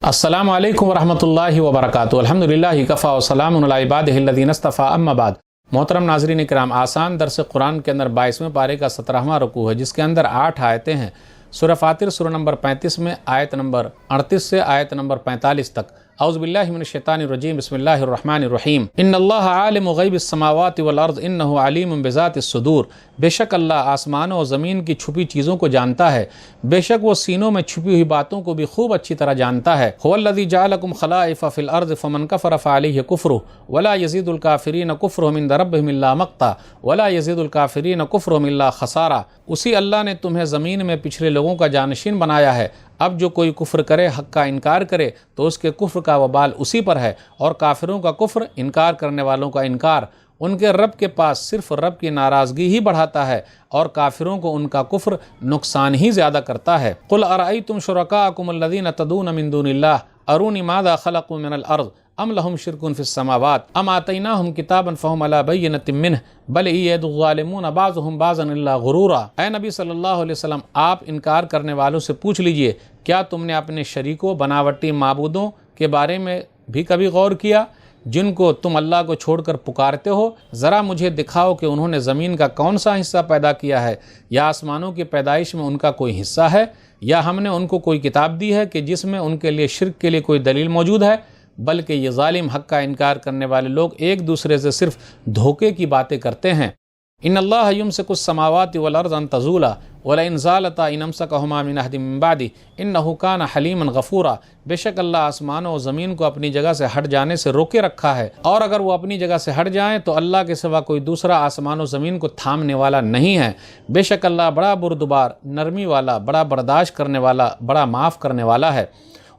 अस्सलामु अलैकुम वरहमतुल्लाहि वबरकातुहू। अल्हम्दुलिल्लाहि कफ़ा व सलामुन अला इबादिहि अल्लज़ीना इस्तफ़ा, अम्मा बाद। मोहतरम नाज़रीन इकराम, आसान दर्स कुरान के अंदर 22वें पारे का 17वां रुकू है, जिसके अंदर 8 आयतें हैं। सूरह फातिर सूरह नंबर 35 में आयत नंबर 38 से आयत नंबर 45 तक। औज़ु बिल्लाहि मिनश शैतानिर रजीम, बिस्मिल्लाहिर रहमानिर रहीम। इन्नल्लाह आलिमु ग़ैबिस समावाति वल अर्ज़ इन्नहु अलीमुम बिज़ातिस सुदूर। बेशक अल्लाह आसमानों और ज़मीन की छुपी चीज़ों को जानता है, बेशक वो सीनों में छुपी हुई बातों को भी खूब अच्छी तरह जानता है। हुवल्लज़ी जअलकुम खलाइफ़ फ़िल अर्ज़ फ़मन कफ़र फ़अलैहि कुफ़्रुहु वला यज़ीदुल काफ़िरीन कुफ़्रुहुम इंद रब्बिहिम इल्ला मक़ता वला यज़ीदुल काफ़िरीन कुफ़्रुहुम इल्ला ख़सारा। उसी अल्लाह ने तुम्हें ज़मीन में पिछले लोगों का जानशीन बनाया है। अब जो कोई कुफ्र करे, हक़ का इनकार करे, तो उसके कुफ्र का वबाल उसी पर है, और काफिरों का कुफ्र, इनकार करने वालों का इनकार, उनके रब के पास सिर्फ रब की नाराज़गी ही बढ़ाता है, और काफिरों को उनका कुफ्र नुकसान ही ज़्यादा करता है। कुल अरअयतुम शुरकाअकुम अल्लज़ीना तदून मिन दूनिल्लाह अरूनी माज़ा ख़लक़ू मिनल अर्ज़ अम लहुम शिरकुन फ़िस समावात अम आतैनाहुम किताबन फ़हुम अला बय्यिनतिन मिन्हु बल यअदु ज़ालिमून बाज़ुहुम बाज़न इल्ला गुरूरा। ऐ नबी सल्लल्लाहु अलैहि वसल्लम, आप इनकार करने वालों से पूछ लीजिए, क्या तुमने अपने शरीकों, बनावटी माबूदों के बारे में भी कभी गौर किया जिनको तुम अल्लाह को छोड़कर पुकारते हो? ज़रा मुझे दिखाओ कि उन्होंने ज़मीन का कौन सा हिस्सा पैदा किया है, या आसमानों की पैदाइश में उनका कोई हिस्सा है, या हमने उनको कोई किताब दी है कि जिसमें उनके लिए शिर्क के लिए कोई दलील मौजूद है। बल्कि ये ज़ालिम, हक़ का इनकार करने वाले लोग एक दूसरे से सिर्फ धोखे की बातें करते हैं। इन्नल्लाह युमसिकुस समावाति वल अर्ज़ अन तज़ूला वलइन ज़ालता इन अमसकहुमा मिन अहदिन मिन बादी इन्नहु कान हलीमन गफ़ूरा। बेशक अल्लाह आसमानों और ज़मीन को अपनी जगह से हट जाने से रोके रखा है, और अगर वो अपनी जगह से हट जाएं तो अल्लाह के सिवा कोई दूसरा आसमान और ज़मीन को थामने वाला नहीं है। बेशक अल्लाह बड़ा बुरदुबार, नरमी वाला, बड़ा बर्दाश्त करने वाला, बड़ा माफ़ करने वाला है।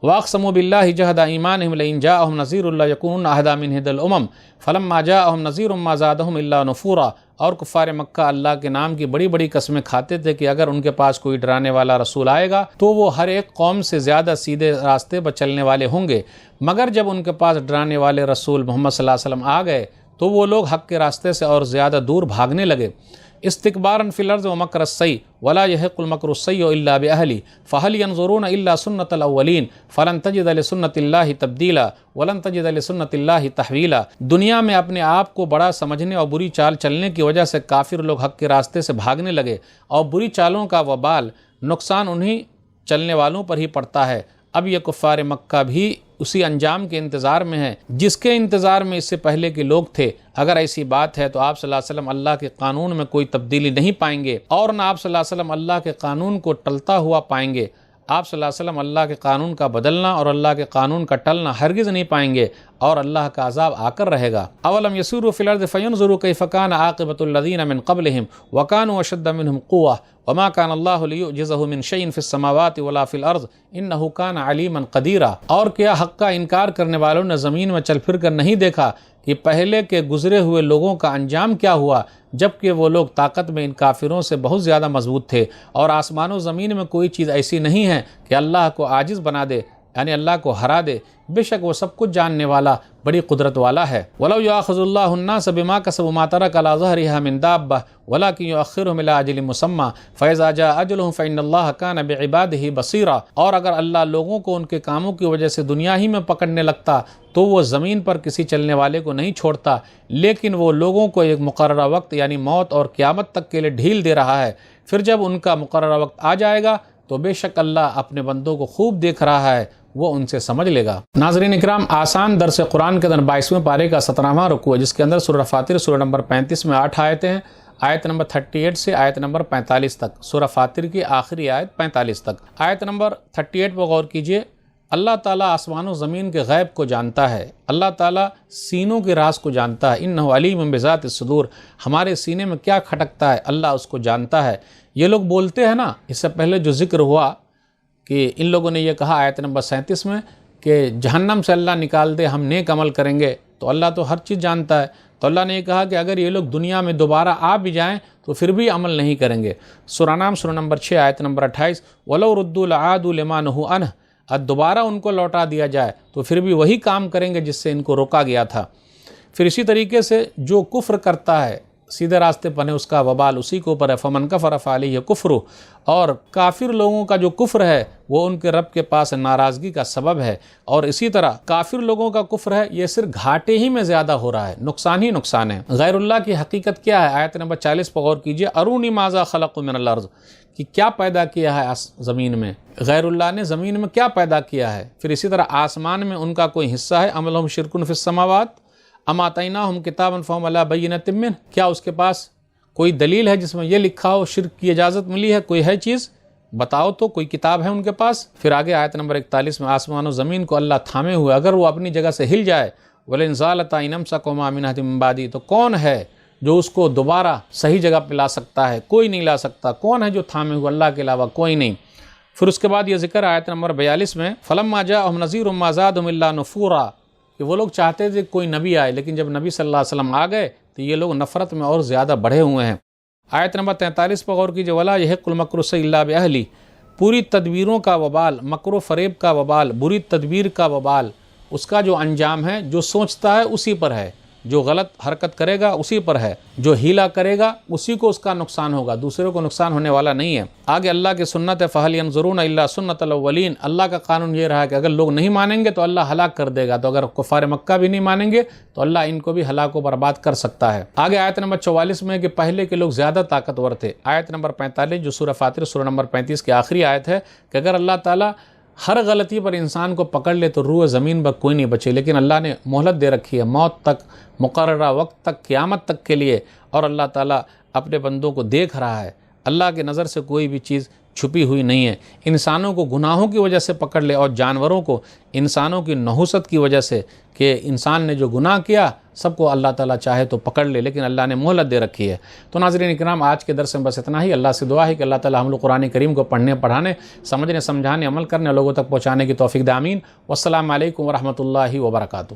वाक़समू बिल्लाहि जहदा ईमानिहिम लइन जाअहुम नज़ीरुन लयकुनून अहदा मिन हिदल उमम फलम्मा जाअहुम नज़ीरुम मा ज़ादहुम इल्ला नुफ़ूरा। और कुफ़ार मक्का अल्लाह के नाम की बड़ी बड़ी कस्में खाते थे कि अगर उनके पास कोई डराने वाला रसूल आएगा तो वो हर एक कौम से ज़्यादा सीधे रास्ते पर चलने वाले होंगे। मगर जब उनके पास डराने वाले रसूल मोहम्मद सल्लल्लाहु अलैहि वसल्लम आ गए तो वो लोग हक़ के रास्ते से और ज़्यादा दूर भागने लगे। इस्तिकबारन फिल अर्ज़ व मकर अस्सई वला यहिक़ुल मकरु अस्सय्यु इल्ला बिअहली फ़हल यंज़ुरून इल्ला सुन्नतल अव्वलीन फ़लन तजिद लिसुन्नतिल्लाहि तब्दीला वलन तजिद लिसुन्नतिल्लाहि तहवीला। दुनिया में अपने आप को बड़ा समझने और बुरी चाल चलने की वजह से काफिर लोग हक़ के रास्ते से भागने लगे, और बुरी चालों का वबाल, नुकसान उन्हीं चलने वालों पर ही पड़ता है। अब ये कुफ़ार मक्का भी उसी अंजाम के इंतज़ार में है जिसके इंतज़ार में इससे पहले के लोग थे। अगर ऐसी बात है तो आप सल्लल्लाहु अलैहि वसल्लम अल्लाह के कानून में कोई तब्दीली नहीं पाएंगे, और न आप सल्लल्लाहु अलैहि वसल्लम अल्लाह के कानून को टलता हुआ पाएंगे। आप सल्लल्लाहु अलैहि वसल्लम अल्लाह के कानून का बदलना और अल्लाह के कानून का टलना हरगिज़ नहीं पाएंगे, और अल्लाह का अज़ाब आकर रहेगा। अवलम यसूरू फिल अर्ज़ फयंज़ुरू कैफ़ कान आक़िबतुल लज़ीना मिन क़ब्लिहिम व कानू अशद्द मिनहुम क़ुव्वा वमा कान अल्लाहु लियुअजिज़हु मिन शैइन फ़िस समावाति वला फ़िल अर्ज़ इन्नहु कान अलीमन क़दीरा। और क्या हक़ का इनकार करने वालों ने ज़मीन में चल फिर कर नहीं देखा कि पहले के गुजरे हुए लोगों का अंजाम क्या हुआ, जबकि वो लोग ताकत में इन काफिरों से बहुत ज़्यादा मजबूत थे, और आसमानों ज़मीन में कोई चीज़ ऐसी नहीं है कि अल्लाह को आजिज़ बना दे, यानी अल्लाह को हरा दे। बेशक वो सब कुछ जानने वाला, बड़ी कुदरत वाला है। वलौ युआख़िज़ुल्लाहु अन्नास बिमा कसबू मा तरक अला ज़हरिहा मिन दाब्बह वलाकिन युअख़्खिरुहुम इला अजलिन मुसम्मा फ़इज़ा जाअ अजलुहुम फ़इन्नल्लाह कान बिइबादिही बसीरा। और अगर अल्लाह लोगों को उनके कामों की वजह से दुनिया ही में पकड़ने लगता तो वो ज़मीन पर किसी चलने वाले को नहीं छोड़ता, लेकिन वो लोगों को एक मुक़र्ररा वक्त यानी मौत और क़यामत तक के लिए ढील दे रहा है। फिर जब उनका मुक़र्ररा वक्त आ जाएगा तो बेशक अल्लाह अपने बंदों को खूब देख रहा है, वो उनसे समझ लेगा। नाज़रीन इकराम, आसान दर्स कुरान के अंदर 22वें पारे का 17वां रुकू है, जिसके अंदर सूरह फातिर सूरह नंबर 35 में 8 आयतें हैं। आयत नंबर 38 से आयत नंबर 45 तक, सूरह फातिर की आखिरी आयत 45 तक। आयत नंबर 38 पर गौर कीजिए। अल्लाह ताला आसमानों ज़मीन के गैब को जानता है, अल्लाह ताला सीनों के राज को जानता है। इन्नहु अलीमुम बिज़ातिस सुदूर, हमारे सीने में क्या खटकता है अल्लाह उसको जानता है। ये लोग बोलते हैं ना, इससे पहले जो जिक्र हुआ कि इन लोगों ने ये कहा आयत नंबर 37 में कि जहन्नम से अल्लाह निकाल दे, हम नेक अमल करेंगे, तो अल्लाह तो हर चीज़ जानता है। तो अल्लाह ने कहा कि अगर ये लोग दुनिया में दोबारा आ भी जाएं तो फिर भी अमल नहीं करेंगे। सूरह नाम सूरह नंबर 6 आयत नंबर 28, वलौ रुद्दू लआदू लिमा नुहु अन्हु, अब दोबारा उनको लौटा दिया जाए तो फिर भी वही काम करेंगे जिससे इनको रोका गया था। फिर इसी तरीके से जो कुफ्र करता है, سیدھے راستے پر ہے اس کا وبال اسی کے اوپر ہے۔ فمن کفر فعلیہ کفر، اور کافر لوگوں کا جو کفر ہے وہ ان کے رب کے پاس ناراضگی کا سبب ہے، اور اسی طرح کافر لوگوں کا کفر ہے یہ صرف گھاٹے ہی میں زیادہ ہو رہا ہے، نقصان ہی نقصان ہے۔ غیر اللہ کی حقیقت کیا ہے؟ آیت نمبر 40 پر غور کیجئے، ارونی ماذا خلقوا من الارض، کہ کیا پیدا کیا ہے زمین میں، غیر اللہ نے زمین میں کیا پیدا کیا ہے۔ پھر اسی طرح آسمان میں ان کا کوئی حصہ ہے، ام لہم شرک فی السماوات ام آتیناہم کتابا فہم علی بینۃ منہ، کیا اس کے پاس کوئی دلیل ہے جس میں یہ لکھا ہو شرک کی اجازت ملی ہے؟ کوئی ہے چیز بتاؤ تو، کوئی کتاب ہے ان کے پاس؟ پھر آگے آیت نمبر 41 میں آسمان و زمین کو اللہ تھامے ہوئے، اگر وہ اپنی جگہ سے ہل جائے وَلَئِن زَالَتَا إِنْ أَمْسَكُهُمَا مِنْ أَحَدٍ مِّن بَعْدِهِ، تو کون ہے جو اس کو دوبارہ صحیح جگہ پہ لا سکتا ہے؟ کوئی نہیں لا سکتا۔ کون ہے جو تھامے ہوئے؟ اللہ کے علاوہ کوئی نہیں۔ پھر اس کے بعد یہ ذکر آیت نمبر 42 میں فَلَمَّا جَاءَهُمْ نَذِيرٌ مَّا زَادَهُمْ إِلَّا نُفُورًا، کہ وہ لوگ چاہتے تھے کوئی نبی آئے، لیکن جب نبی صلی اللہ علیہ وسلم آ گئے تو یہ لوگ نفرت میں اور زیادہ بڑھے ہوئے ہیں۔ آیت نمبر 43 پر غور کیجئے، وَلَا يَحِقُّ الْمَكْرُ إِلَّا بِأَهْلِهِ، پوری تدبیروں کا وبال، مکر و فریب کا وبال، بری تدبیر کا وبال، اس کا جو انجام ہے جو سوچتا ہے اسی پر ہے، جو غلط حرکت کرے گا اسی پر ہے، جو ہیلا کرے گا اسی کو اس کا نقصان ہوگا، دوسرے کو نقصان ہونے والا نہیں ہے۔ آگے اللہ کی سنت ہے، فَهَلْ يَنظُرُونَ إِلَّا سُنَّةَ الْأَوَّلِينَ، اللہ کا قانون یہ رہا کہ اگر لوگ نہیں مانیں گے تو اللہ ہلاک کر دے گا، تو اگر کفار مکہ بھی نہیں مانیں گے تو اللہ ان کو بھی ہلاک و برباد کر سکتا ہے۔ آگے آیت نمبر 44 میں کہ پہلے کے لوگ زیادہ طاقتور تھے۔ آیت نمبر 45 جو سورہ فاطر سورہ نمبر 35 کی آخری آیت ہے کہ اگر اللہ تعالیٰ ہر غلطی پر انسان کو پکڑ لے تو روح زمین پر کوئی نہیں بچے، لیکن اللہ نے مہلت دے رکھی ہے موت تک، مقررہ وقت تک، قیامت تک کے لیے، اور اللہ تعالیٰ اپنے بندوں کو دیکھ رہا ہے۔ اللہ کی نظر سے کوئی بھی چیز چھپی ہوئی نہیں ہے۔ انسانوں کو گناہوں کی وجہ سے پکڑ لے اور جانوروں کو انسانوں کی نحوست کی وجہ سے کہ انسان نے جو گناہ کیا سب کو اللہ تعالیٰ چاہے تو پکڑ لے، لیکن اللہ نے مہلت دے رکھی ہے۔ تو ناظرین کرام، آج کے درس میں بس اتنا ہی۔ اللہ سے دعا ہے کہ اللہ تعالیٰ ہم لوگ قرآن کریم کو پڑھنے، پڑھانے، سمجھنے، سمجھانے، عمل کرنے، لوگوں تک پہنچانے کی توفیق دے، آمین۔ والسلام علیکم ورحمۃ اللہ وبرکاتہ۔